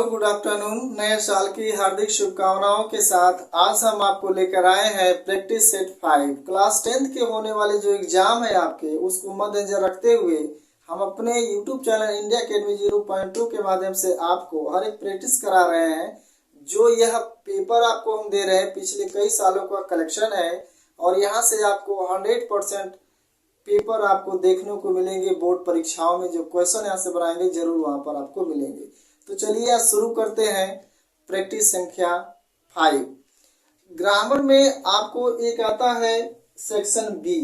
Good afternoon. नए साल की हार्दिक शुभकामनाओं के साथ आज हम आपको लेकर आए हैं प्रैक्टिस सेट 5 क्लास 10th के होने वाले जो एग्जाम है आपके, उसको मद्देनजर रखते हुए हम अपने यूट्यूब चैनल इंडिया अकेडमी 0.2 के माध्यम से आपको हर एक प्रैक्टिस करा रहे हैं। जो यह पेपर आपको हम दे रहे हैं पिछले कई सालों का कलेक्शन है और यहाँ से आपको 100% पेपर आपको देखने को मिलेंगे। बोर्ड परीक्षाओं में जो क्वेश्चन यहाँ से बनाएंगे जरूर वहाँ पर आपको मिलेंगे। तो चलिए आज शुरू करते हैं प्रैक्टिस संख्या 5। ग्रामर में आपको एक आता है सेक्शन बी।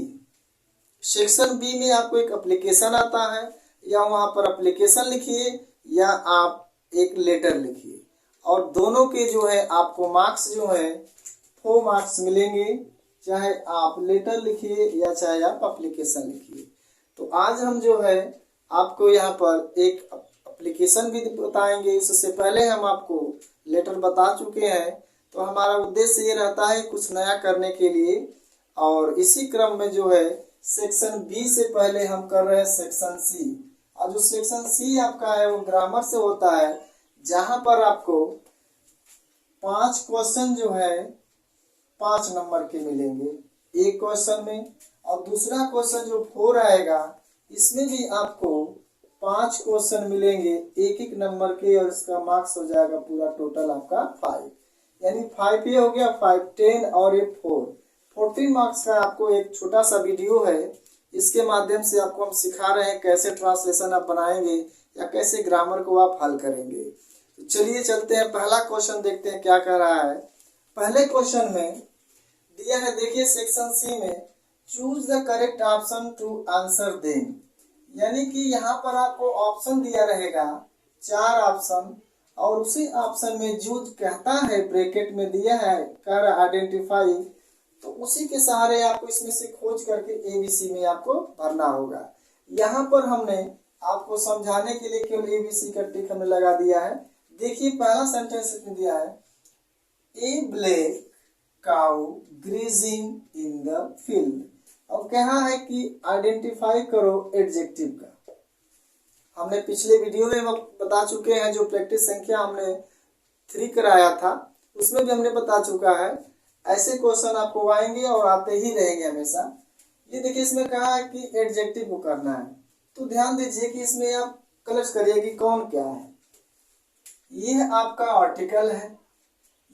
सेक्शन बी में आपको एक एप्लीकेशन आता है, या वहाँ पर एप्लीकेशन लिखिए या आप एक लेटर लिखिए, और दोनों के जो है आपको मार्क्स जो है 4 मार्क्स मिलेंगे, चाहे आप लेटर लिखिए या चाहे आप एप्लीकेशन लिखिए। तो आज हम जो है आपको यहाँ पर एक एप्लीकेशन भी बताएंगे। उससे पहले हम आपको लेटर बता चुके हैं। तो हमारा उद्देश्य ये रहता है कुछ नया करने के लिए, और इसी क्रम में जो है सेक्शन बी से पहले हम कर रहे हैं सेक्शन सी। और जो सेक्शन सी आपका है वो ग्रामर से होता है, जहां पर आपको 5 क्वेश्चन जो है 5 नंबर के मिलेंगे एक क्वेश्चन में, और दूसरा क्वेश्चन जो 4 आएगा इसमें भी आपको 5 क्वेश्चन मिलेंगे एक एक नंबर के, और इसका मार्क्स हो जाएगा पूरा टोटल आपका 5। यानी 5 ये हो गया 5, 10 और ये 4, 14 मार्क्स का आपको एक छोटा सा वीडियो है। इसके माध्यम से आपको हम सिखा रहे हैं कैसे ट्रांसलेशन आप बनाएंगे या कैसे ग्रामर को आप हल करेंगे। तो चलिए चलते हैं, पहला क्वेश्चन देखते हैं क्या कह रहा है। पहले क्वेश्चन में दिया है, देखिए सेक्शन सी में, choose the correct option to answer them. यानी कि यहाँ पर आपको ऑप्शन दिया रहेगा 4 ऑप्शन, और उसी ऑप्शन में जो कहता है ब्रैकेट में दिया है कर आइडेंटिफाई, तो उसी के सहारे आपको इसमें से खोज करके एबीसी में आपको भरना होगा। यहाँ पर हमने आपको समझाने के लिए केवल एबीसी का टिक हमने लगा दिया है। देखिए पहला सेंटेंस इसमें दिया है, a black cow grazing in the field. अब कहा है कि आइडेंटिफाई करो एडजेक्टिव का। हमने पिछले वीडियो में बता चुके हैं, जो प्रैक्टिस संख्या हमने 3 कराया था उसमें भी हमने बता चुका है। ऐसे क्वेश्चन आपको आएंगे और आते ही रहेंगे हमेशा। ये देखिए इसमें कहा है कि एडजेक्टिव को करना है, तो ध्यान दीजिए कि इसमें आप कलेक्ट करिए कि कौन क्या है। यह आपका आर्टिकल है,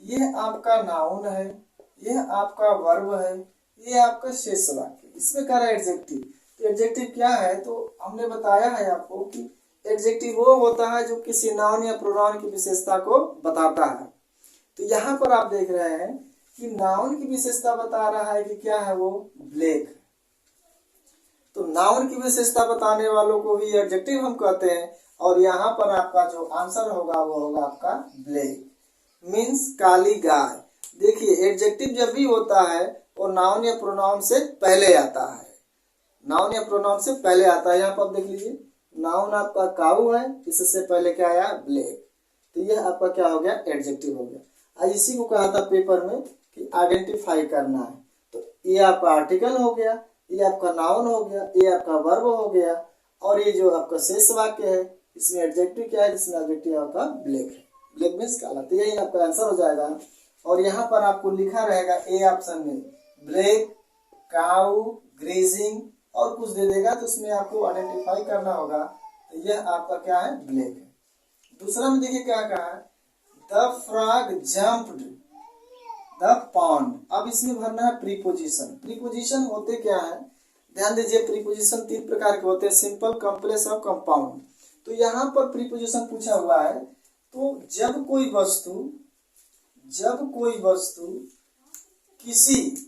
यह आपका नाउन है, यह आपका वर्ब है, ये आपका शेष वाक्य। इसमें कह रहा है एडजेक्टिव। तो एडजेक्टिव क्या है, तो हमने बताया है आपको कि एडजेक्टिव वो होता है जो किसी नाउन या प्रोनाउन की विशेषता को बताता है। तो यहाँ पर आप देख रहे हैं कि नाउन की विशेषता बता रहा है कि क्या है, वो ब्लैक। तो नाउन की विशेषता बताने वालों को ही एडजेक्टिव हम कहते हैं, और यहाँ पर आपका जो आंसर होगा वो होगा आपका ब्लैक, मीन्स काली गाय। देखिए एडजेक्टिव जब भी होता है वो नाउन या प्रोनाउन से पहले आता है, नाउन या प्रोनाउन से पहले आता है। यहाँ पर आप देख लीजिए, नाउन आपका काऊ है, इससे पहले क्या आया, ब्लैक। तो यह आपका क्या हो गया, एडजेक्टिव हो गया। इसी को कहा था पेपर में कि आइडेंटिफाई करना है। तो ये आपका आर्टिकल हो गया, ये आपका नाउन हो गया, ये आपका वर्ब हो गया, और ये जो आपका शेष वाक्य है इसमें एडजेक्टिव क्या है, जिसमें एडजेक्टिव आपका ब्लैक है। ब्लैक मीन्स काला। तो यही आपका आंसर हो जाएगा। और यहाँ पर आपको लिखा रहेगा ए ऑप्शन में ब्लैक काउ ग्रेजिंग और कुछ दे देगा, तो उसमें आपको आइडेंटिफाई करना होगा। तो यह आपका क्या है, ब्लैक है। दूसरा में देखिए क्या कहा है, the frog jumped the pond. अब इसमें भरना है प्रीपोजिशन। प्रीपोजिशन होते क्या है, ध्यान दीजिए, प्रीपोजिशन 3 प्रकार के होते हैं, सिंपल, कॉम्प्लेक्स और कंपाउंड। तो यहाँ पर प्रीपोजिशन पूछा हुआ है, तो जब कोई वस्तु किसी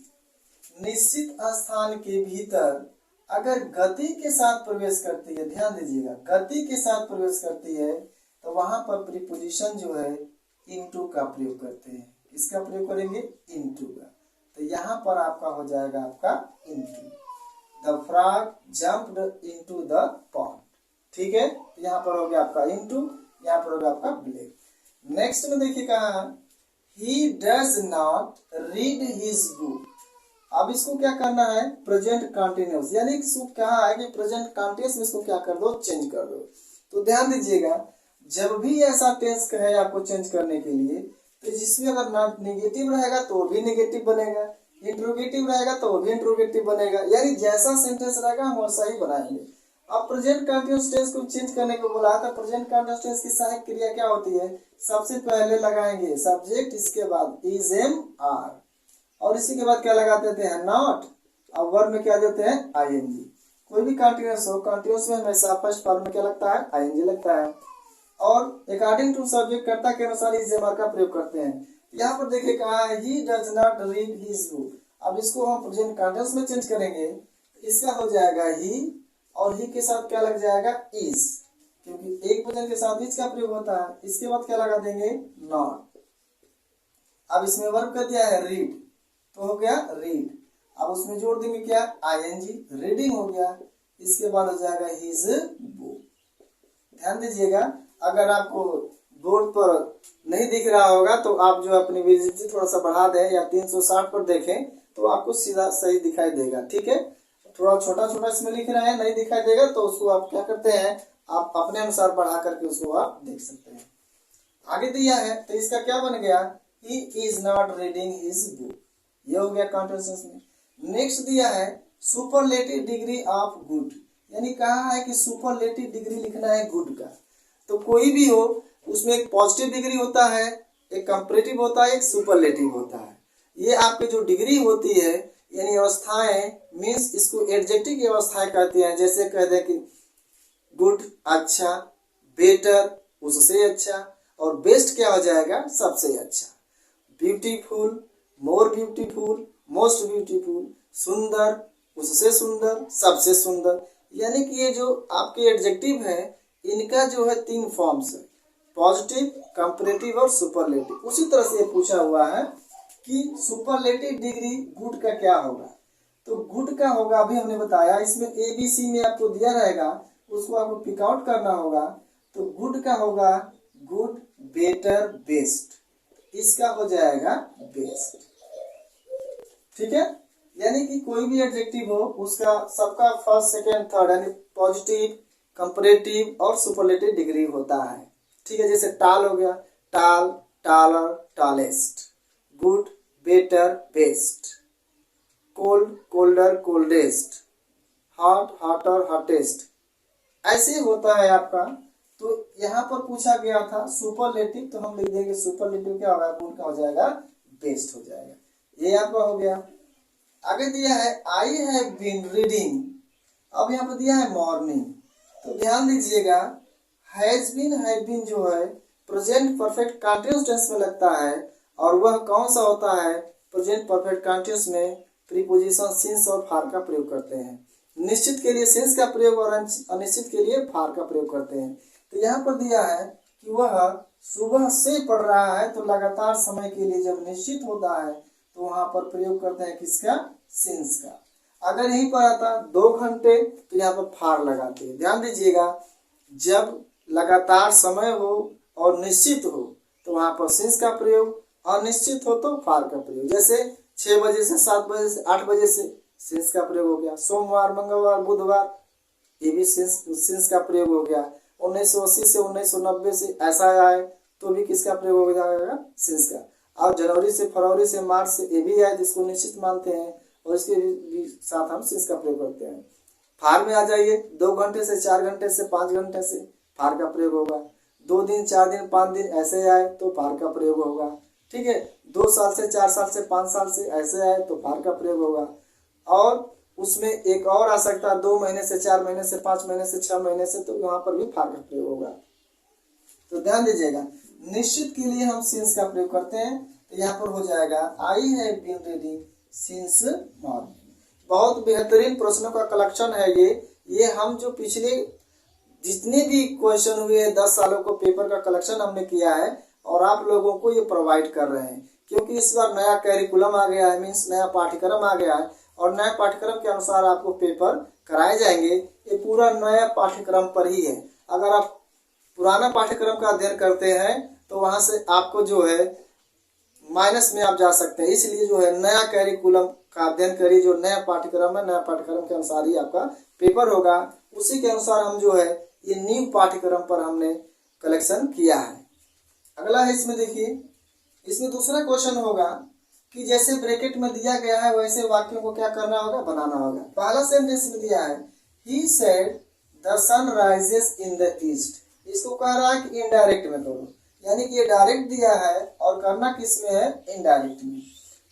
निश्चित स्थान के भीतर अगर गति के साथ प्रवेश करती है, ध्यान दीजिएगा, गति के साथ प्रवेश करती है, तो वहां पर प्रीपोजिशन जो है इनटू का प्रयोग करते हैं। किसका प्रयोग करेंगे, इनटू का। तो यहाँ पर आपका हो जाएगा आपका into, the frog jumped into the pond. ठीक है, यहाँ पर हो गया आपका इनटू, यहाँ पर होगा आपका ब्लैक। नेक्स्ट में देखिए कहा, he does not read his book। अब इसको क्या करना है, प्रेजेंट कंटिन्यूअस, यानी इसको क्या है कि प्रेजेंट कंटिन्यूअस में इसको क्या कर दो, चेंज कर दो। तो ध्यान दीजिएगा, जब भी ऐसा टेंस कहे आपको चेंज करने के लिए, तो जिसमें अगर नॉट नेगेटिव रहेगा तो वो भी नेगेटिव बनेगा, इंट्रोगेटिव रहेगा तो वो भी इंट्रोगेटिव बनेगा, यानी जैसा सेंटेंस रहेगा हम वैसा ही बनाएंगे। अब प्रेजेंट कंटिन्यूअस टेंस को चेंज करने को बोला था। प्रेजेंट कंटिन्यूअस टेंस की सहायक क्रिया क्या होती है? सबसे पहले लगाएंगे सब्जेक्ट, इसके बाद इज एम आर, और इसी के बाद क्या लगा देते हैं? नॉट। अब वर्ब में क्या देते हैं? आईएनजी। कोई भी कंटिन्यूअस हो, कंटिन्यूअस में हमेशा फर्स्ट फॉर्म में क्या लगता है? आईएनजी लगता है। और अकॉर्डिंग टू सब्जेक्ट, कर्ता के अनुसार इज एम आर का प्रयोग करते हैं। यहाँ पर देखिए कहा है he does not read his book. अब इसको हम प्रेजेंट कंटिन्यूअस में चेंज करेंगे, इसका हो जाएगा ही, और ही के साथ क्या लग जाएगा? इज, क्योंकि एक वचन के साथ इज का प्रयोग होता है। इसके बाद क्या लगा देंगे? नॉट। अब इसमें वर्ब कर दिया है रीड, तो हो गया रीड। अब उसमें जोड़ देंगे क्या? आईएनजी, रीडिंग हो गया। इसके बाद हो जाएगा हिज बुक। ध्यान दीजिएगा, अगर आपको बोर्ड पर नहीं दिख रहा होगा तो आप जो अपनी विजिबिलिटी थोड़ा सा बढ़ा दें या 360 पर देखें तो आपको सीधा सही दिखाई देगा। ठीक है, थोड़ा छोटा छोटा इसमें लिख रहे हैं, नहीं दिखाई देगा तो उसको आप क्या करते हैं, आप अपने अनुसार बढ़ा करके उसको आप देख सकते हैं। आगे दिया है तो इसका क्या बन गया? He is not reading his book. ये हो गया कंटिन्यूअस में। नेक्स्ट दिया है सुपरलेटिव डिग्री ऑफ गुड, यानी कहा है कि सुपरलेटिव डिग्री लिखना है गुड का। तो कोई भी हो उसमें एक पॉजिटिव डिग्री होता है, एक कंपैरेटिव होता है, एक सुपरलेटिव होता है। ये आपकी जो डिग्री होती है यानी अवस्थाएं, मीन्स इसको एडजेक्टिव की अवस्थाएं कहते हैं। जैसे कह दे कि गुड अच्छा, बेटर उससे अच्छा, और बेस्ट क्या हो जाएगा? सबसे अच्छा। Beautiful, more beautiful, most beautiful, सुंदर उससे सुंदर, सबसे सुंदर। यानी कि ये जो आपके एडजेक्टिव है इनका जो है 3 फॉर्म्स है, पॉजिटिव, कंपैरेटिव और सुपरलेटिव। उसी तरह से ये पूछा हुआ है कि सुपरलेटिव डिग्री गुड का क्या होगा। तो गुड का होगा, अभी हमने बताया, इसमें ABC में आपको दिया रहेगा, उसको आपको पिक आउट करना होगा। तो गुड का होगा गुड, बेटर, बेस्ट। इसका हो जाएगा बेस्ट। ठीक है, यानी कि कोई भी एडजेक्टिव हो उसका सबका फर्स्ट, सेकेंड, थर्ड यानी पॉजिटिव, कंपैरेटिव और सुपरलेटिव डिग्री होता है। ठीक है, जैसे टाल हो गया, टाल, taller, tallest, good, better, best, cold, colder, coldest, hot, hotter, hottest, ऐसे होता है आपका। तो यहाँ पर पूछा गया था सुपरलेटिव, तो हम लिख देंगे सुपरलेटिव क्या होगा? गुड का हो जाएगा बेस्ट हो जाएगा। ये आपका हो गया। आगे दिया है आई हैव बीन रीडिंग। अब यहाँ पर दिया है मॉर्निंग, तो ध्यान दीजिएगा हैज बीन जो है प्रेजेंट परफेक्ट कंटीन्यूअस टेंस में लगता है, और वह कौन सा होता है? प्रेजेंट परफेक्ट कंटीन्यूअस में प्रीपोजिशन सिंस और फार का प्रयोग करते हैं। निश्चित के लिए सिंस का प्रयोग और अनिश्चित के लिए फार का प्रयोग करते हैं। तो यहाँ पर दिया है कि वह सुबह से पढ़ रहा है, तो लगातार समय के लिए जब निश्चित होता है तो वहां पर प्रयोग करते हैं किसका? सिंस का। अगर यहीं पर आता 2 घंटे तो यहाँ पर फार लगाते हैं। ध्यान दीजिएगा, जब लगातार समय हो और निश्चित हो तो वहां पर सिंस का प्रयोग, अनिश्चित हो तो फार का प्रयोग। जैसे 6 बजे से 7 बजे से 8 बजे से सिंस का प्रयोग हो गया। सोमवार, मंगलवार, बुधवार, ये भी सिंस का प्रयोग हो गया। 1980 से 1990 से ऐसा आए तो भी किसका प्रयोग हो जाएगा? सिंस का। और जनवरी से फरवरी से मार्च से ये भी आए जिसको निश्चित मानते हैं, और इसके भी साथ हम सिंस का प्रयोग करते हैं। फार में आ जाइए, 2 घंटे से 4 घंटे से 5 घंटे से फार का प्रयोग होगा। 2 दिन, 4 दिन, 5 दिन ऐसे आए तो फार का प्रयोग होगा। ठीक है, 2 साल से 4 साल से 5 साल से ऐसे आए तो फार का प्रयोग होगा। और उसमें एक और आ सकता है 2 महीने से 4 महीने से 5 महीने से 6 महीने से, तो वहां पर भी फार का प्रयोग होगा। तो ध्यान दीजिएगा, निश्चित के लिए हम सिंस का प्रयोग करते हैं। तो यहाँ पर हो जाएगा I have been reading since morning. बहुत बेहतरीन प्रश्नों का कलेक्शन है ये हम जो पिछले जितने भी क्वेश्चन हुए 10 सालों को पेपर का कलेक्शन हमने किया है और आप लोगों को ये प्रोवाइड कर रहे हैं, क्योंकि इस बार नया कैरिकुलम आ गया है, मीन्स नया पाठ्यक्रम आ गया है, और नए पाठ्यक्रम के अनुसार आपको पेपर कराए जाएंगे। ये पूरा नया पाठ्यक्रम पर ही है। अगर आप पुराना पाठ्यक्रम का अध्ययन करते हैं तो वहां से आपको जो है माइनस में आप जा सकते हैं। इसलिए जो है नया कैरिकुलम का अध्ययन करिए, जो नया पाठ्यक्रम है, नया पाठ्यक्रम के अनुसार ही आपका पेपर होगा। उसी के अनुसार हम जो है ये न्यू पाठ्यक्रम पर हमने कलेक्शन किया है। अगला है इसमें देखिए, इसमें दूसरा क्वेश्चन होगा कि जैसे ब्रैकेट में दिया गया है वैसे वाक्यों को क्या करना होगा, बनाना होगा। पहला सेंटेंस में दिया है he said the sun rises in the east, इसको कह रहा है कि इनडायरेक्ट में करो, यानी कि ये डायरेक्ट दिया है और करना किस में है, इनडायरेक्ट में।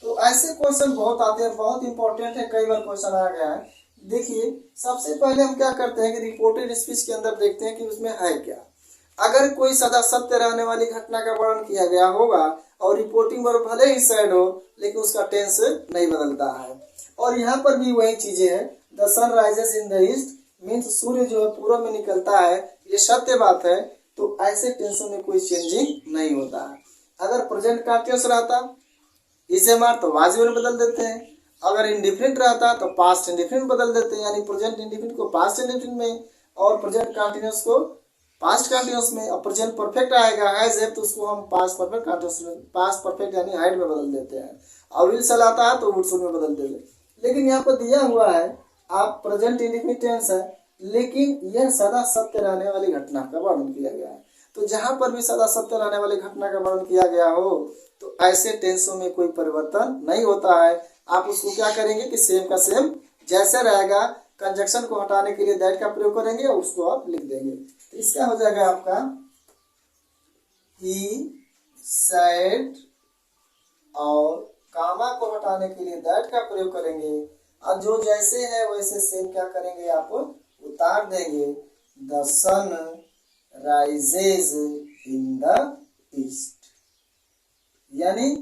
तो ऐसे क्वेश्चन बहुत आते हैं, बहुत इंपॉर्टेंट है, कई बार क्वेश्चन आ गया है। देखिए सबसे पहले हम क्या करते हैं कि रिपोर्टेड स्पीच के अंदर देखते हैं कि उसमें है क्या। अगर कोई सदा सत्य रहने वाली घटना का वर्णन किया गया होगा और रिपोर्टिंग वर्ब भले ही सैड हो लेकिन उसका टेंस नहीं बदलता है। और यहाँ पर भी वही चीजें हैं, the sun rises in the east means सूर्य जो है पूर्व में निकलता है, ये सत्य बात है। तो ऐसे टेंसों में कोई चेंजिंग नहीं होता है। अगर प्रेजेंट कंटिन्यूअस रहता इसे मार तो वाजिब में बदल देते हैं, अगर इंडिफरेंट रहता तो पास्ट इंडिफरेंट बदल देते हैं, यानी प्रेजेंट इंडिफरेंट को पास्ट इंडिफरेंट में और प्रेजेंट कंटिन्यूअस को पास्ट कंटिन्यूअस में। और प्रेजेंट परफेक्ट आएगा हैज है तो उसको हम पास्ट परफेक्ट कंटिन्यूअस में, पास्ट परफेक्ट यानी हैड में बदल देते हैं। और विल चलाता है तो वुड शुड में बदल देते हैं। लेकिन यहाँ पर दिया हुआ है आप प्रेजेंट इंडिफिनिट टेंस है, लेकिन यह सदा सत्य रहने वाली घटना का वर्णन किया गया है। तो जहां पर भी सदा सत्य रहने वाली घटना का वर्णन किया गया हो तो ऐसे टेंसों में कोई परिवर्तन नहीं होता है। आप उसको क्या करेंगे कि सेम का सेम जैसे रहेगा, कंजक्शन को हटाने के लिए दैट का प्रयोग करेंगे और उसको आप लिख देंगे। तो इसका हो जाएगा आपका ही सेड, और कामा को हटाने के लिए दैट का प्रयोग करेंगे और जो जैसे है वैसे सेम क्या करेंगे, आप उतार देंगे। The sun rises in the east, यानी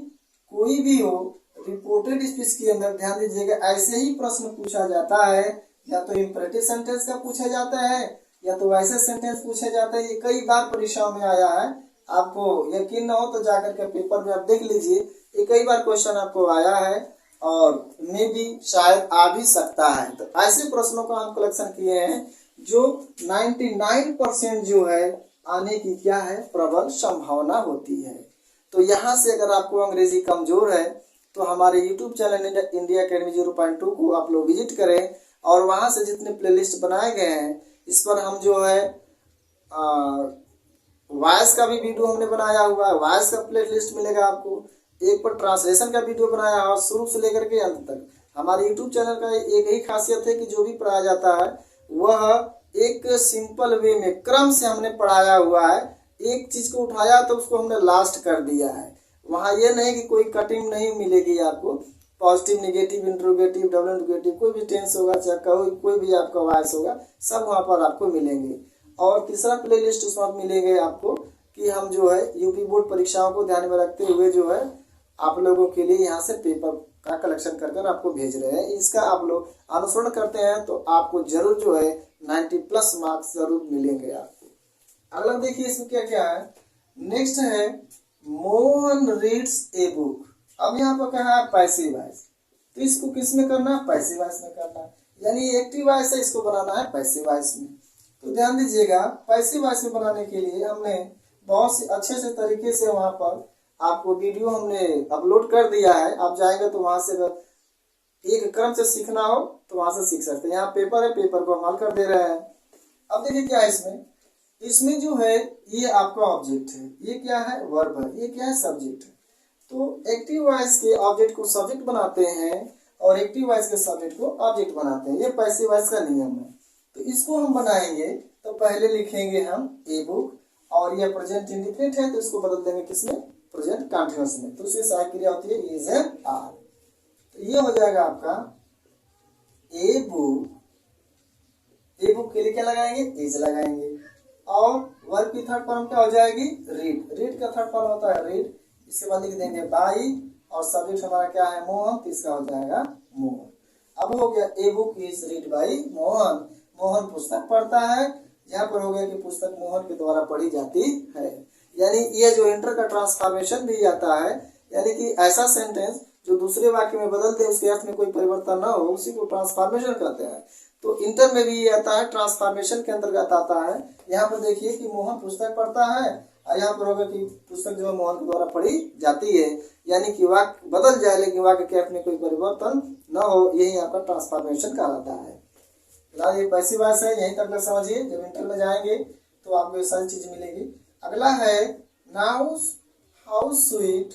कोई भी हो रिपोर्टेड स्पीच के अंदर ध्यान दीजिएगा ऐसे ही प्रश्न पूछा जाता है, या तो इंपरेटिव सेंटेंस का पूछा जाता है या तो वैसे सेंटेंस पूछा जाता है। ये कई बार परीक्षाओं में आया है, आपको यकीन न हो तो जाकर के पेपर में आप देख लीजिए, ये कई बार क्वेश्चन आपको आया है और मे भी शायद आ भी सकता है। तो ऐसे प्रश्नों को हम कलेक्शन किए हैं जो 99% जो है आने की क्या है, प्रबल संभावना होती है। तो यहाँ से अगर आपको अंग्रेजी कमजोर है तो हमारे YouTube चैनल इंडिया अकेडमी 0.2 को आप लोग विजिट करें और वहाँ से जितने प्लेलिस्ट बनाए गए हैं इस पर हम जो है वॉइस का भी वीडियो हमने बनाया हुआ है, वॉइस का प्लेलिस्ट मिलेगा आपको। एक पर ट्रांसलेशन का वीडियो बनाया है शुरू से लेकर के अंत तक। हमारे YouTube चैनल का एक ही खासियत है कि जो भी पढ़ाया जाता है वह एक सिंपल वे में क्रम से हमने पढ़ाया हुआ है। एक चीज को उठाया तो उसको हमने लास्ट कर दिया है। वहाँ ये नहीं कि कोई कटिंग नहीं मिलेगी आपको, positive negative interrogative double interrogative कोई भी टेंस होगा चाहे कोई भी आपका वॉइस होगा सब वहाँ पर आपको मिलेंगे। और तीसरा प्लेलिस्ट उसमें मिलेंगे आपको कि हम जो है यूपी बोर्ड परीक्षाओं को ध्यान में रखते हुए जो है आप लोगों के लिए यहाँ से पेपर का कलेक्शन कर कर आपको भेज रहे हैं। इसका आप लोग अनुसरण करते हैं तो आपको जरूर जो है 90+ मार्क्स जरूर मिलेंगे आपको। अगला देखिए इसमें क्या क्या है। नेक्स्ट है मोहन रीड्स ए बुक। अब यहाँ पर क्या है पैसिव वॉइस, तो इसको किस में करना है, पैसिव वॉइस में करना है, यानी एक्टिव वॉइस है इसको बनाना है पैसिव वॉइस में। तो ध्यान दीजिएगा पैसिव वॉइस में बनाने के लिए हमने बहुत से अच्छे से तरीके से वहां पर आपको वीडियो हमने अपलोड कर दिया है। आप जाएंगे तो वहां से अगर एक क्रम से सीखना हो तो वहां से सीख सकते हैं। यहाँ पेपर है, पेपर को हम हल कर दे रहे हैं। अब देखिए क्या है इसमें जो है ये आपका ऑब्जेक्ट है, ये क्या है वर्ब है, ये क्या है सब्जेक्ट है। तो एक्टिव वॉइस के ऑब्जेक्ट को सब्जेक्ट बनाते हैं और एक्टिव वॉइस के सब्जेक्ट को ऑब्जेक्ट बनाते हैं, ये पैसिव वॉइस का नियम है। तो इसको हम बनाएंगे तो पहले लिखेंगे हम ए बुक और ये प्रेजेंट इंडिफिनिट है तो इसको बदल देंगे किसमें, प्रेजेंट कंटीन्यूअस में। तो उसकी सहायक क्रिया होती है इज एंड आर। तो ये हो जाएगा आपका ए बुक के लिए क्या लगाएंगे, इज लगाएंगे। और वर्ब की थर्ड फॉर्म क्या हो जाएगी, रीड। रीड का थर्ड फॉर्म होता है रीड। इसके बाद लिख देंगे बाई और सब्जेक्ट हमारा क्या है मोहन, तो इसका हो जाएगा मोहन। अब हो गया a book is read by Mohan. Mohan पुस्तक पढ़ता है, यहाँ पर हो गया कि पुस्तक मोहन के द्वारा पढ़ी जाती है। यानी ये जो इंटर का ट्रांसफॉर्मेशन भी आता है, यानी कि ऐसा सेंटेंस जो दूसरे वाक्य में बदल दे उसके अर्थ में कोई परिवर्तन ना हो उसी को ट्रांसफॉर्मेशन कहते हैं। तो इंटर में भी ये आता है, ट्रांसफॉर्मेशन के अंतर्गत आता है। यहाँ पर देखिए कि मोहन पुस्तक पढ़ता है और यहाँ पर होगा कि पुस्तक जो है मोहन के द्वारा पढ़ी जाती है, यानी कि वाक्य बदल जाए लेकिन वाक्य के अर्थ में कोई परिवर्तन न हो, यही आपका ट्रांसफॉर्मेशन कहलाता है। फिलहाल ये पैसिव वॉइस है, यहीं तक समझिए। जब इंटर में जाएंगे तो आपको ये सारी चीज मिलेगी। अगला है now how sweet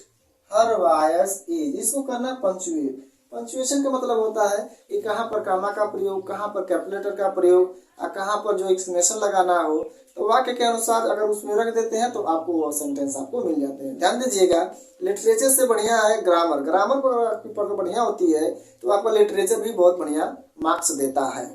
her voice is, इसको करना पंचुएट। पंचुएशन का मतलब होता है कि कहाँ पर कामा का प्रयोग, कहाँ पर कैलकुलेटर का प्रयोग और कहाँ पर जो एक्सक्लेमेशन लगाना हो, तो वाक्य के अनुसार अगर उसमें रख देते हैं तो आपको वो सेंटेंस आपको मिल जाते हैं। ध्यान दीजिएगा, लिटरेचर से बढ़िया है ग्रामर। ग्रामर पर बढ़िया होती है तो आपका लिटरेचर भी बहुत बढ़िया मार्क्स देता है।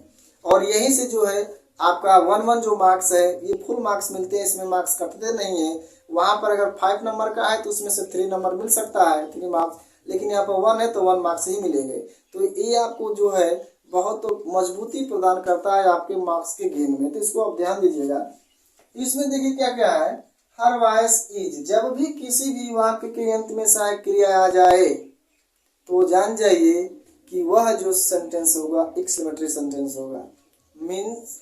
और यहीं से जो है आपका 1-1 जो मार्क्स है ये फुल मार्क्स मिलते हैं, इसमें मार्क्स कटते नहीं है। वहां पर अगर 5 नंबर का है तो उसमें से 3 नंबर मिल सकता है, 3 मार्क्स, लेकिन यहाँ पर 1 है तो 1 मार्क्स ही मिलेंगे। तो ये आपको जो है बहुत मजबूती प्रदान करता है आपके मार्क्स के गेन में, तो इसको आप ध्यान दीजिएगा। इसमें देखिए क्या क्या है, हर वॉइस इज, जब भी किसी भी वाक्य के अंत में सहायक क्रिया आ जाए तो जान जाइए कि वह जो सेंटेंस होगा एक्सक्लेमेटरी सेंटेंस होगा, मीन्स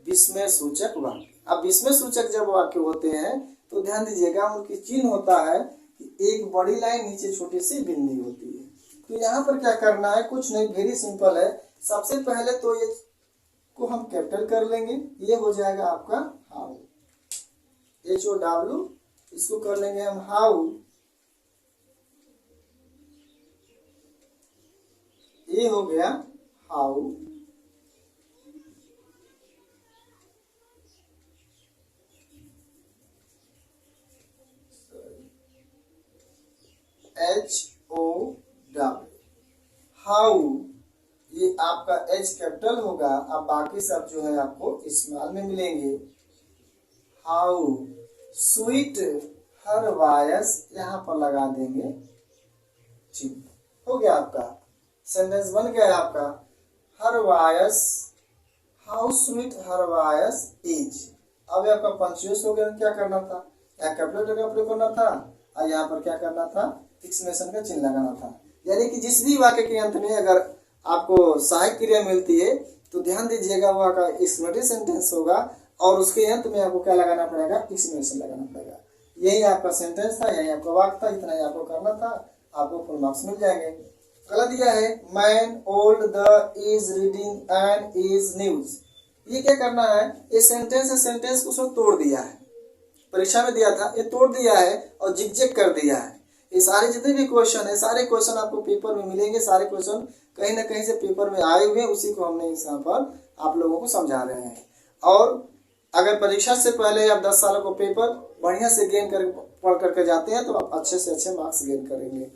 विस्मय सूचक वाक्य। अब विस्मय सूचक जब वाक्य होते हैं तो ध्यान दीजिएगा उनकी चिन्ह होता है कि एक बड़ी लाइन नीचे छोटी सी बिंदी होती है। तो यहाँ पर क्या करना है, कुछ नहीं, वेरी सिंपल है। सबसे पहले तो ये को हम कैपिटल कर लेंगे, ये हो जाएगा आपका हाउ, HOW, इसको कर लेंगे हम हाउ, ये हो गया हाउ। HOW, हाउ, ये आपका H कैपिटल होगा। अब बाकी सब जो है आपको स्मॉल में मिलेंगे। हाउ स्वीट हर वॉइस, यहाँ पर लगा देंगे जी, हो गया आपका सेंटेंस बन गया आपका। Her voice, how sweet her voice is. अब आपका पंचुएट हो गया, क्या करना था, यहाँ कैपिटल का प्रयोग करना था और यहाँ पर क्या करना था, एक्सक्लेमेशन का चिन्ह लगाना था। यानी कि जिस भी वाक्य के अंत में अगर आपको सहायक क्रिया मिलती है तो ध्यान दीजिएगा वो आपका एक्सक्लेमेटरी सेंटेंस होगा और उसके अंत में आपको क्या लगाना पड़ेगा, एक्सक्लेमेशन लगाना पड़ेगा। यही आपका सेंटेंस था, यही आपका वाक्य था, इतना ही आपको करना था, आपको फुल मार्क्स मिल जाएंगे। अगला दिया है man old the is reading and is news. ये क्या करना है, ये सेंटेंस है, सेंटेंस को उसने तोड़ दिया है, परीक्षा में दिया था, ये तोड़ दिया है और जिग कर दिया है। ये सारे जितने भी क्वेश्चन है, सारे क्वेश्चन आपको पेपर में मिलेंगे, सारे क्वेश्चन कहीं ना कहीं से पेपर में आए हुए हैं, उसी को हमने यहाँ पर आप लोगों को समझा रहे हैं। और अगर परीक्षा से पहले आप 10 सालों को पेपर बढ़िया से गेन कर पढ़ करके जाते हैं तो आप अच्छे से अच्छे मार्क्स गेन करेंगे।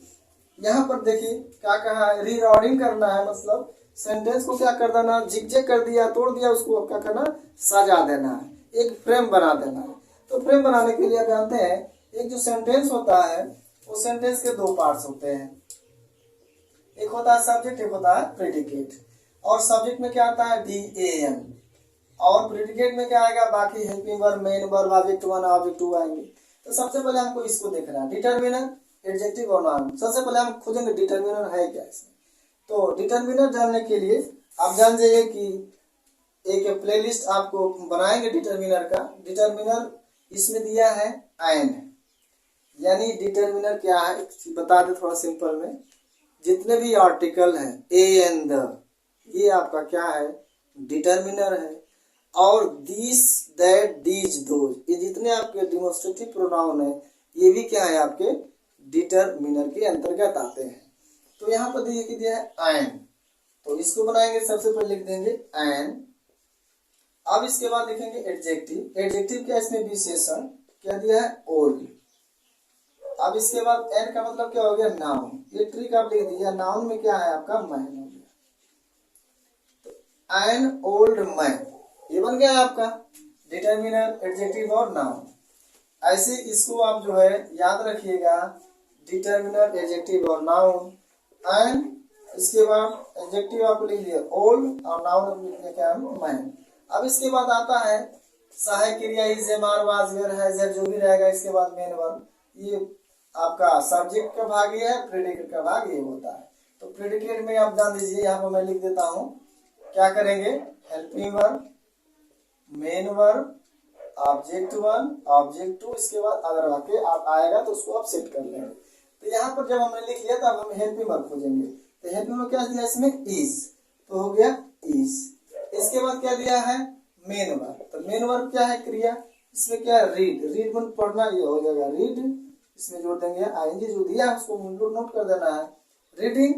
यहाँ पर देखिए क्या कहा है, रीराउंडिंग करना है, मतलब सेंटेंस को क्या कर देना, जिग कर दिया, तोड़ दिया, उसको क्या करना, सजा देना है, एक फ्रेम बना देना है। तो फ्रेम बनाने के लिए आप जानते हैं एक जो सेंटेंस होता है वो सेंटेंस के 2 पार्ट्स होते हैं, एक होता है सब्जेक्ट, एक होता है प्रेडिकेट। और सब्जेक्ट में क्या आता है DAN, और प्रेडिकेट में क्या आएगा, बाकी helping verb, main verb, object 1 object 2 आएंगे। तो सबसे पहले हमको इसको देखना है, डिटरमिनर, एडजेक्टिव और नाउन। सबसे पहले हम खोजेंगे डिटरमिनर है क्या इसमें। तो डिटरमिनर जानने के लिए आप जान जाइए कि एक प्लेलिस्ट आपको बनाएंगे डिटरमिनर का। डिटरमिनर इसमें दिया है एंड, यानी डिटरमिनर क्या है बता दे थोड़ा सिंपल में। जितने भी आर्टिकल हैं ए एंड द, ये आपका क्या है, डिटरमिनर है। और दिस दैट दीज दोज, ये जितने आपके डिमोन्स्ट्रेटिव प्रोनाउन है ये भी क्या है, आपके डिटरमिनर के अंतर्गत आते हैं। तो यहाँ पर देखिए दिया है एंड, तो इसको बनाएंगे, सबसे पहले लिख देंगे एंड। अब इसके बाद लिखेंगे एडजेक्टिव। एडजेक्टिव क्या, इसमें विशेषण क्या दिया है, ओल्ड। अब इसके बाद एन का मतलब क्या हो गया, नाउन। ये ट्रिक आप लिख दीजिए, नाउन में क्या है आपका, मैन हो गया। तो एन ओल्ड मैन, ये बन गया आपका डिटरमिनर, एडजेक्टिव और नाउन। ऐसे इसको आप जो है याद रखिएगा, डिटरमिनर, एडजेक्टिव और नाउन। एन, इसके बाद एडजेक्टिव आपको लिख दिया ओल्ड और नाउन लिखने क्या है, मैन। अब इसके बाद आता है सहायक क्रिया, is, am, are, was, were, has, have, जो भी रहेगा। इसके बाद मेन वर्ब, ये आपका सब्जेक्ट का भाग ये है, प्रेडिकेट का भाग ये होता है। तो प्रेडिकेट में आप जान दीजिए, यहाँ पर मैं लिख देता हूँ, क्या करेंगे, helping verb, main verb, object 1, object 2, इसके बाद अगर वाक्य आप आएगा तो उसको आप सेट कर लेंगे। तो यहाँ पर जब हमने लिख लिया तो अब हम हेल्पिंग वर्ब खोजेंगे। तो हेल्पिंग वर्ब क्या दिया इसमें, इज, तो हो गया इज। इसके बाद क्या दिया है, मेन वर्ब। तो मेन वर्ब क्या है, क्रिया, इसमें क्या है, रीड, रीड मन पढ़ना, ये हो जाएगा रीड, इसमें जोड़ देंगे आईएनजी जो दिया है उसको नोट कर देना है, रीडिंग।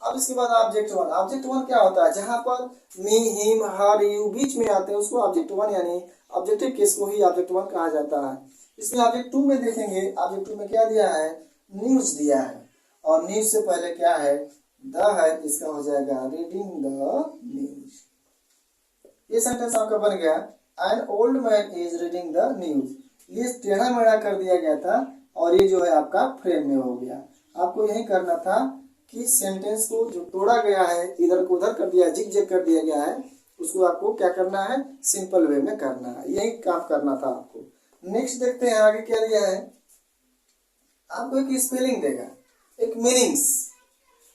अब इसके बाद ऑब्जेक्ट वन, ऑब्जेक्ट वन क्या होता है, जहां पर मी, हिम, हर, यू बीच में आते हैं उसको ऑब्जेक्ट वन यानी ऑब्जेक्टिव केस को ही ऑब्जेक्ट वन कहा जाता है। इसमें ऑब्जेक्ट टू में देखेंगे, ऑब्जेक्ट टू में क्या दिया है, न्यूज दिया है, और न्यूज से पहले क्या है, द है, इसका हो जाएगा रीडिंग द न्यूज। ये सेंटेंस आपका बन गया, an old man is reading the news. ये टेढ़ा मेढ़ा कर दिया गया था और ये जो है आपका फ्रेम में हो गया। आपको यही करना था कि सेंटेंस को जो तोड़ा गया है, इधर को उधर कर दिया, जिग जैग कर दिया गया है, उसको आपको क्या करना है, सिंपल वे में करना है, यही काम करना था आपको। नेक्स्ट देखते हैं आगे क्या दिया है, आपको एक स्पेलिंग देगा, एक मीनिंग्स,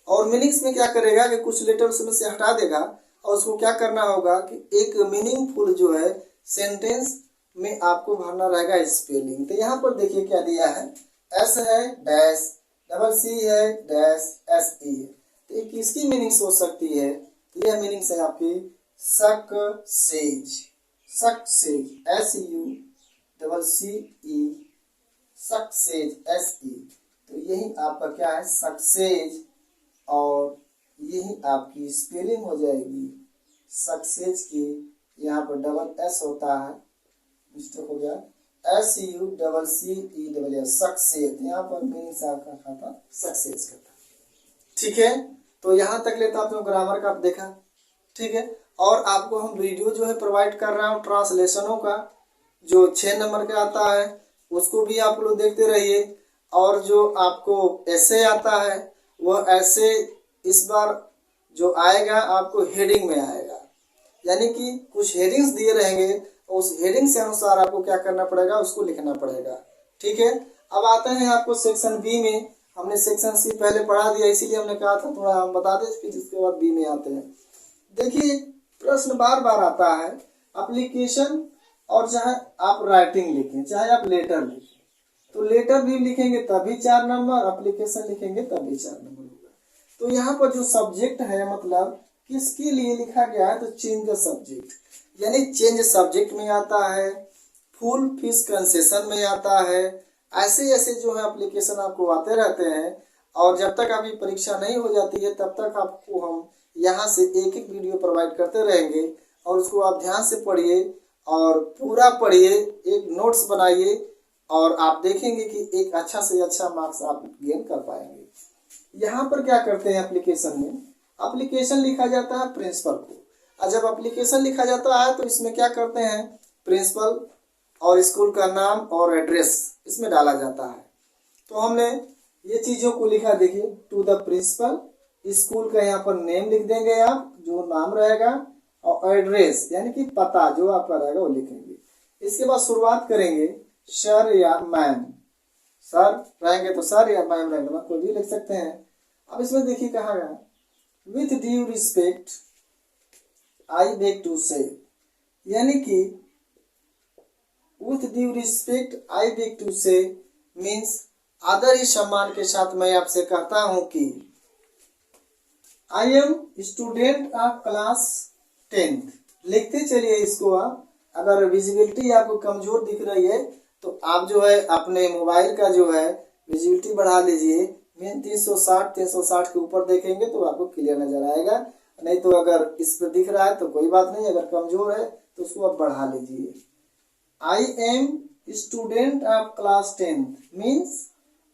और मीनिंग्स में क्या करेगा कि कुछ लेटर उसमें से हटा देगा और उसको क्या करना होगा कि एक मीनिंगफुल जो है सेंटेंस में आपको भरना रहेगा स्पेलिंग। तो यहाँ पर देखिए क्या दिया है, एस है डैश, डबल सी है डैश, एस ई है। तो ये किसकी मीनिंग्स हो सकती है, तो यह मीनिंग्स है आपकी success, success, S U double C E, success, S E. तो यही आपका क्या है, सक्सेज, और यही आपकी स्पेलिंग हो जाएगी सक्सेज की। यहाँ पर डबल एस होता है, मिस्टेक हो गया, S U double C E double S, success. यहाँ पर मीनिंग्स आपका खाता सक्सेज का था, ठीक है। तो यहाँ तक लेता आपने ग्रामर का आप देखा, ठीक है। और आपको हम वीडियो जो है प्रोवाइड कर रहा हूँ ट्रांसलेशनों का, जो 6 नंबर का आता है उसको भी आप लोग देखते रहिए, और जो आपको ऐसे आता है वह ऐसे इस बार जो आएगा आपको हेडिंग में आएगा, यानी कि कुछ हेडिंग्स दिए रहेंगे, उस हेडिंग से अनुसार आपको क्या करना पड़ेगा, उसको लिखना पड़ेगा, ठीक है। अब आते हैं आपको सेक्शन बी में। हमने सेक्शन सी पहले पढ़ा दिया, इसीलिए हमने कहा था थोड़ा हम बता दें, फिर इसके बाद बी में आते हैं। देखिए प्रश्न बार बार आता है, एप्लीकेशन, और चाहे आप राइटिंग लिखें चाहे आप लेटर लिखें, तो लेटर भी लिखेंगे तभी 4 नंबर, एप्लीकेशन लिखेंगे तभी 4 नंबर होगा। तो यहाँ पर जो सब्जेक्ट है, मतलब किसके लिए लिखा गया है, तो चेंज द सब्जेक्ट, यानी चेंज सब्जेक्ट में आता है, फुल फीस कंसेशन में आता है, ऐसे ऐसे जो है एप्लीकेशन आपको आते रहते हैं। और जब तक आपकी परीक्षा नहीं हो जाती है तब तक आपको हम यहाँ से एक एक वीडियो प्रोवाइड करते रहेंगे, और उसको आप ध्यान से पढ़िए और पूरा पढ़िए, एक नोट्स बनाइए, और आप देखेंगे कि एक अच्छा से अच्छा मार्क्स आप गेन कर पाएंगे। यहाँ पर क्या करते हैं एप्लीकेशन में, एप्लीकेशन लिखा जाता है प्रिंसिपल को, और जब एप्लीकेशन लिखा जाता है तो इसमें क्या करते हैं, प्रिंसिपल और स्कूल का नाम और एड्रेस इसमें डाला जाता है। तो हमने ये चीज़ों को लिखा, देखिए टू द प्रिंसिपल, स्कूल का यहाँ पर नेम लिख देंगे आप, जो नाम रहेगा, और एड्रेस यानी कि पता जो आपका रहेगा वो लिखेंगे। इसके बाद शुरुआत करेंगे सर या मैम, सर रहेंगे तो सर, या मैम रहेंगे कोई भी लिख सकते हैं। अब इसमें देखिए कहा गया, with due respect I beg to say, यानी कि with due respect I beg to say means आदर ही सम्मान के साथ मैं आपसे कहता हूं कि I am student of class 10th। लिखते चलिए इसको आप, अगर विजिबिलिटी आपको कमजोर दिख रही है तो आप जो है अपने मोबाइल का जो है विजिबिलिटी बढ़ा लीजिए, 360 के ऊपर देखेंगे तो आपको क्लियर नजर आएगा, नहीं तो अगर इस पर दिख रहा है तो कोई बात नहीं, अगर कमजोर है तो उसको आप बढ़ा लीजिए। I am student of class 10th means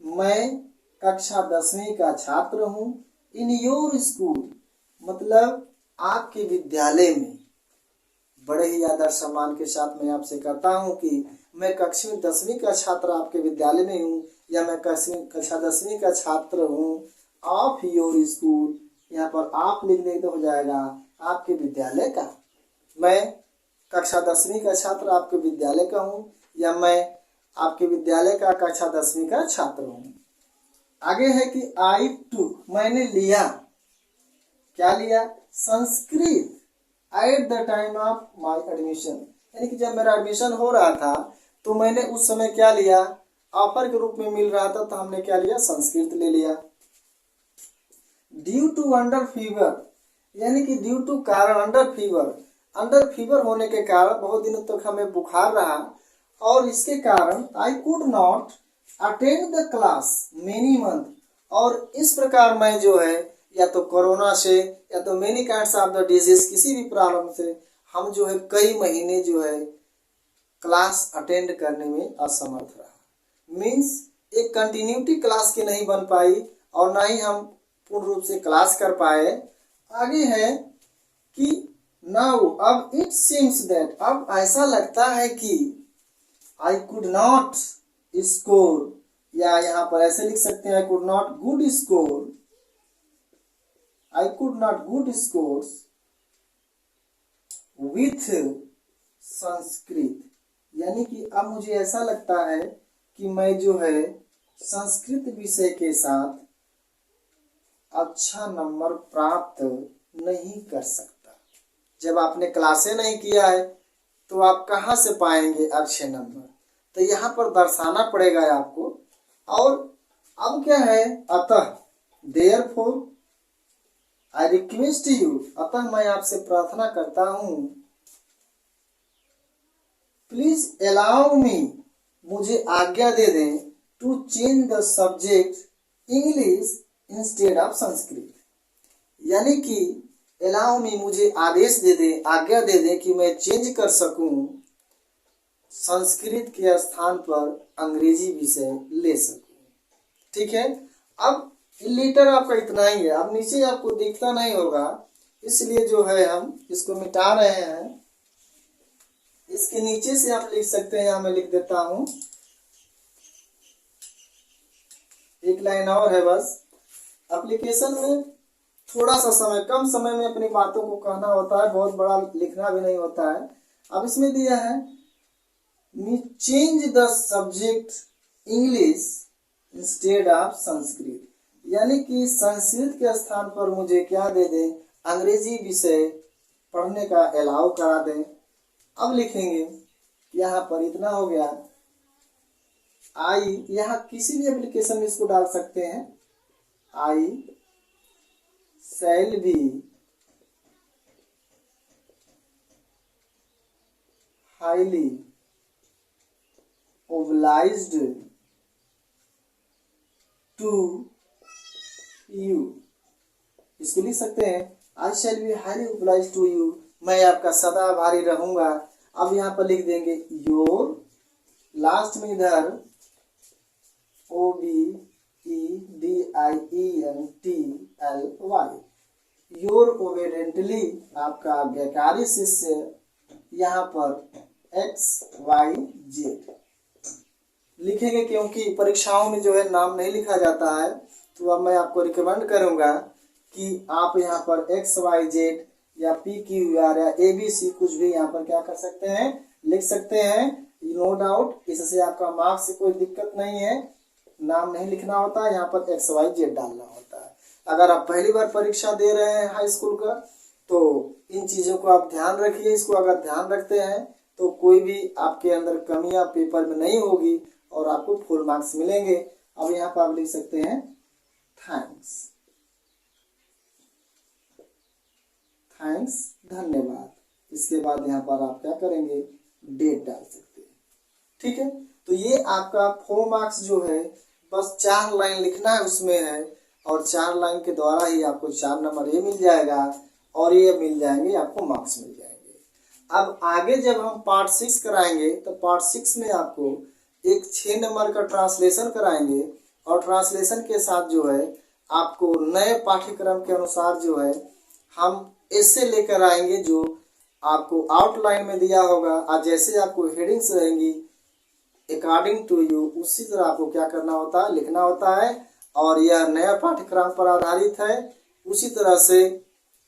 मैं कक्षा 10वीं का छात्र हूँ, इन योर स्कूल मतलब आपके विद्यालय में। बड़े ही आदर सम्मान के साथ मैं आपसे कहता हूँ कि मैं कक्षा 10वीं का छात्र आपके विद्यालय में हूँ, या मैं कक्षा 10वीं का छात्र हूँ ऑफ योर स्कूल, यहाँ पर आप लिख दे तो हो जाएगा आपके विद्यालय का। मैं कक्षा 10वीं का छात्र आपके विद्यालय का हूँ, या मैं आपके विद्यालय का कक्षा 10वीं का छात्र हूँ। आगे है कि आई टूक, मैंने लिया, क्या लिया, Sanskrit, at the time of my admission, यानी कि जब मेरा एडमिशन हो रहा था तो मैंने उस समय क्या लिया, ऑफर के रूप में मिल रहा था तो हमने क्या लिया, संस्कृत ले लिया। ड्यू टू अंडर फीवर, यानी कि ड्यू टू कारण, अंडर फीवर होने के कारण बहुत दिनों तक हमें बुखार रहा और इसके कारण I could not attend the class many month, और इस प्रकार मैं जो है या तो कोरोना से या तो many kinds of the disease, किसी भी प्रॉब्लम से हम जो है कई महीने जो है क्लास अटेंड करने में असमर्थ रहा। मीन्स एक कंटिन्यूटी क्लास की नहीं बन पाई और ना ही हम पूर्ण रूप से क्लास कर पाए। आगे है कि नाउ अब इट सीम्स दैट, अब ऐसा लगता है कि आई कुड नॉट स्कोर, या यहाँ पर ऐसे लिख सकते हैं I could not good score, I could not good score with Sanskrit, यानी कि अब मुझे ऐसा लगता है कि मैं जो है संस्कृत विषय के साथ अच्छा नंबर प्राप्त नहीं कर सकता। जब आपने क्लासे नहीं किया है तो आप कहाँ से पाएंगे अच्छे नंबर, तो यहाँ पर दर्शाना पड़ेगा आपको। और अब क्या है, अतः देयरफॉर आई रिक्वेस्ट यू, अतः मैं आपसे प्रार्थना करता हूँ, प्लीज अलाउ मी, मुझे आज्ञा दे दें, to change the subject English instead of Sanskrit, यानी कि अलाउ मी, मुझे आदेश दे दें, आज्ञा दे दें कि मैं चेंज कर सकूं, संस्कृत के स्थान पर अंग्रेजी विषय ले सकूं। ठीक है, अब लेटर आपका इतना ही है, अब नीचे आपको दिखता नहीं होगा, इसलिए जो है हम इसको मिटा रहे हैं। इसके नीचे से आप लिख सकते हैं, यहां मैं लिख देता हूं, एक लाइन और है बस। एप्लीकेशन में थोड़ा सा समय, कम समय में अपनी बातों को कहना होता है, बहुत बड़ा लिखना भी नहीं होता है। अब इसमें दिया है change the subject English instead of Sanskrit, यानी कि संस्कृत के स्थान पर मुझे क्या दे दें, अंग्रेजी विषय पढ़ने का अलाउ करा दें। अब लिखेंगे, यहाँ पर इतना हो गया, आई, यहाँ किसी भी एप्लीकेशन में इसको डाल सकते हैं, आई shall be highly obliged to you, इसको लिख सकते हैं, I shall be highly obliged to you, मैं आपका सदा आभारी रहूंगा। अब यहाँ पर लिख देंगे योर, लास्ट में इधर OBEDIENTLY, योर ओबेडेंटली, आपका आज्ञाकारी शिष्य, यहाँ पर XYZ लिखेंगे, क्योंकि परीक्षाओं में जो है नाम नहीं लिखा जाता है, तो अब मैं आपको रिकमेंड करूंगा कि आप यहाँ पर XYZ या PQR या ABC कुछ भी यहाँ पर क्या कर सकते हैं, लिख सकते हैं, नो डाउट। इससे आपका मार्क्स से कोई दिक्कत नहीं है, नाम नहीं लिखना होता है, यहाँ पर XYZ डालना होता है। अगर आप पहली बार परीक्षा दे रहे हैं हाई स्कूल का, तो इन चीज़ों को आप ध्यान रखिए। इसको अगर ध्यान रखते हैं तो कोई भी आपके अंदर कमियां पेपर में नहीं होगी और आपको फुल मार्क्स मिलेंगे। अब यहाँ पर आप लिख सकते हैं थैंक्स, थैंक्स, धन्यवाद। इसके बाद यहाँ पर आप क्या करेंगे, डेट डाल सकते हैं। ठीक है, तो ये आपका 4 मार्क्स जो है बस 4 लाइन लिखना है उसमें है, और 4 लाइन के द्वारा ही आपको 4 नंबर ये मिल जाएगा और ये मिल जाएंगे, आपको मार्क्स मिल जाएंगे। अब आगे जब हम पार्ट 6 कराएंगे तो पार्ट 6 में आपको एक 6 नंबर का ट्रांसलेशन कराएंगे, और ट्रांसलेशन के साथ जो है आपको नए पाठ्यक्रम के अनुसार जो है हम ऐसे लेकर आएंगे जो आपको आउटलाइन में दिया होगा, और जैसे आपको हेडिंग्स रहेंगी अकॉर्डिंग टू यू, उसी तरह आपको क्या करना होता है, लिखना होता है। और यह नया पाठ्यक्रम पर आधारित है, उसी तरह से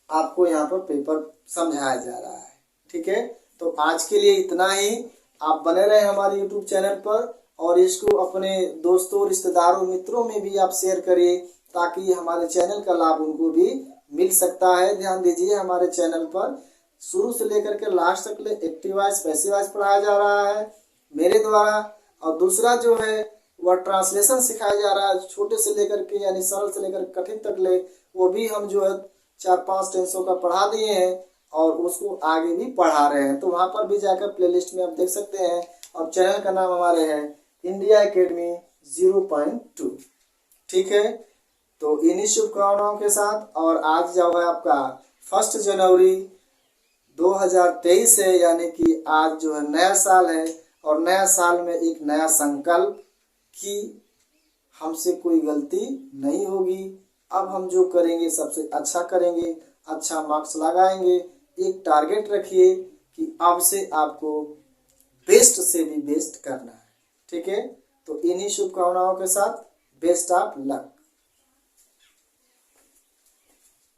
आपको यहाँ पर पेपर समझाया जा रहा है। ठीक है, तो आज के लिए इतना ही। आप बने रहे हमारे YouTube चैनल पर, और इसको अपने दोस्तों, रिश्तेदारों, मित्रों में भी आप शेयर करिए, ताकि हमारे चैनल का लाभ उनको भी मिल सकता है। ध्यान दीजिए, हमारे चैनल पर शुरू से लेकर के लास्ट तक एक्टिव वाइज, पैसिव वाइज पढ़ाया जा रहा है मेरे द्वारा, और दूसरा जो है वह ट्रांसलेशन सिखाया जा रहा है, छोटे से लेकर के यानी सरल से लेकर कठिन तक ले, वो भी हम जो है 4-5 टेंसों का पढ़ा दिए हैं और उसको आगे भी पढ़ा रहे हैं। तो वहाँ पर भी जाकर प्लेलिस्ट में आप देख सकते हैं, और चैनल का नाम हमारे है इंडिया एकेडमी 0.2। ठीक है, तो इन्हीं शुभकामनाओं के साथ, और आज जो है आपका 1 जनवरी 2023 है, यानी कि आज जो है नया साल है, और नया साल में एक नया संकल्प कि हमसे कोई गलती नहीं होगी। अब हम जो करेंगे सबसे अच्छा करेंगे, अच्छा मार्क्स लगाएंगे। एक टारगेट रखिए कि अब से आपको बेस्ट से भी बेस्ट करना है। ठीक है, तो इन्हीं शुभकामनाओं के साथ बेस्ट ऑफ लक।